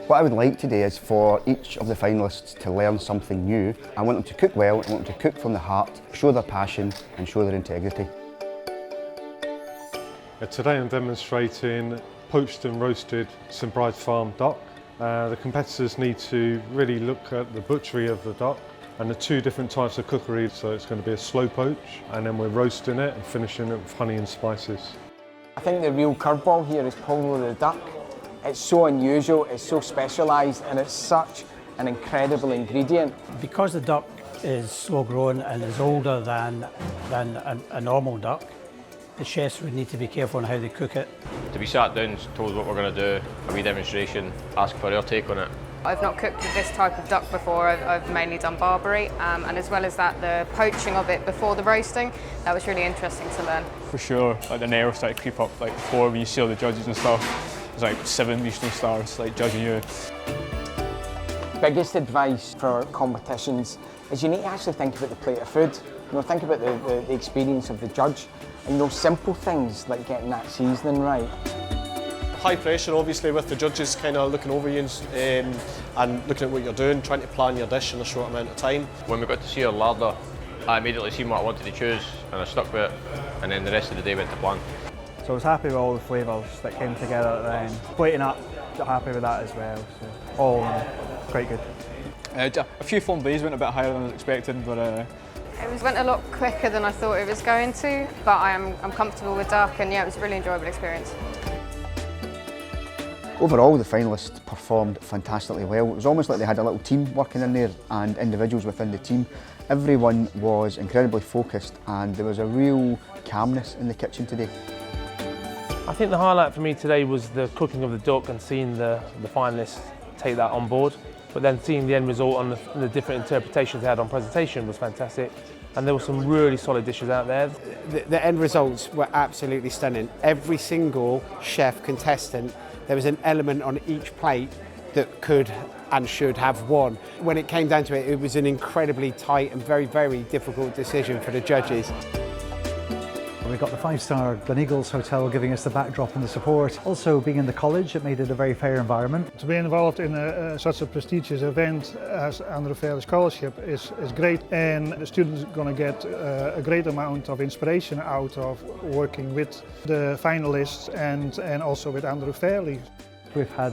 What I would like today is for each of the finalists to learn something new. I want them to cook well, I want them to cook from the heart, show their passion and show their integrity. Today I'm demonstrating poached and roasted St Bride's Farm duck. The competitors need to really look at the butchery of the duck and the two different types of cookery. So it's going to be a slow poach and then we're roasting it and finishing it with honey and spices. I think the real curveball here is probably the duck. It's so unusual, it's so specialised and it's such an incredible ingredient. Because the duck is slow grown and is older than a normal duck, the chefs would need to be careful on how they cook it. To be sat down, told what we're going to do, a wee demonstration, ask for our take on it. I've not cooked with this type of duck before. I've mainly done Barbary, and as well as that, the poaching of it before the roasting, that was really interesting to learn. For sure, like the nerves start to creep up. Like before, when you see all the judges and stuff, there's like 7 Michelin stars like judging you. Biggest advice for competitions is you need to actually think about the plate of food. Think about the experience of the judge, and those simple things like getting that seasoning right. High pressure, obviously, with the judges kind of looking over you and looking at what you're doing, trying to plan your dish in a short amount of time. When we got to see our larder, I immediately seen what I wanted to choose and I stuck with it, and then the rest of the day went to plan. So I was happy with all the flavours that came together at the end. Plating up, happy with that as well. So all in all, quite good. A few flambees went a bit higher than I was expecting, but It went a lot quicker than I thought it was going to, but I'm comfortable with duck, and yeah, it was a really enjoyable experience. Overall, the finalists performed fantastically well. It was almost like they had a little team working in there and individuals within the team. Everyone was incredibly focused and there was a real calmness in the kitchen today. I think the highlight for me today was the cooking of the duck and seeing the finalists take that on board. But then seeing the end result and the different interpretations they had on presentation was fantastic. And there were some really solid dishes out there. The end results were absolutely stunning. Every single chef contestant, there was an element on each plate that could and should have won. When it came down to it, it was an incredibly tight and very, very difficult decision for the judges. We got the 5-star Gleneagles Hotel giving us the backdrop and the support. Also, being in the college, it made it a very fair environment. To be involved in such a prestigious event as under Fairlie Scholarship is great, and the students are going to get a great amount of inspiration out of working with the finalists and also with Andrew Fairlie. We've had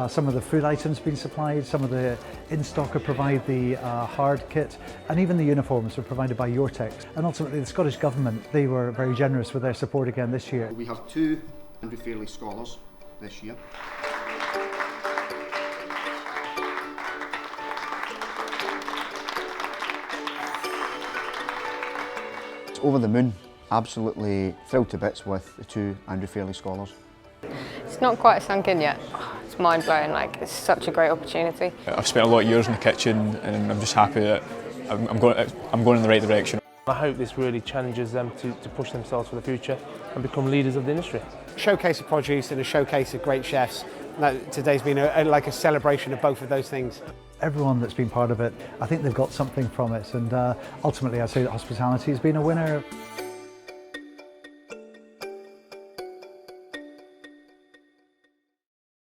some of the food items being supplied, some of the in-stocker provide the hard kit, and even the uniforms were provided by Your-Tex. And ultimately the Scottish Government, they were very generous with their support again this year. We have 2 Andrew Fairlie scholars this year. It's over the moon, absolutely thrilled to bits with the 2 Andrew Fairlie scholars. It's not quite sunk in yet. It's mind-blowing, it's such a great opportunity. I've spent a lot of years in the kitchen and I'm just happy that I'm going in the right direction. I hope this really challenges them to push themselves for the future and become leaders of the industry. Showcase of produce and a showcase of great chefs. Today's been like a celebration of both of those things. Everyone that's been part of it, I think they've got something from it, and ultimately I'd say that hospitality has been a winner.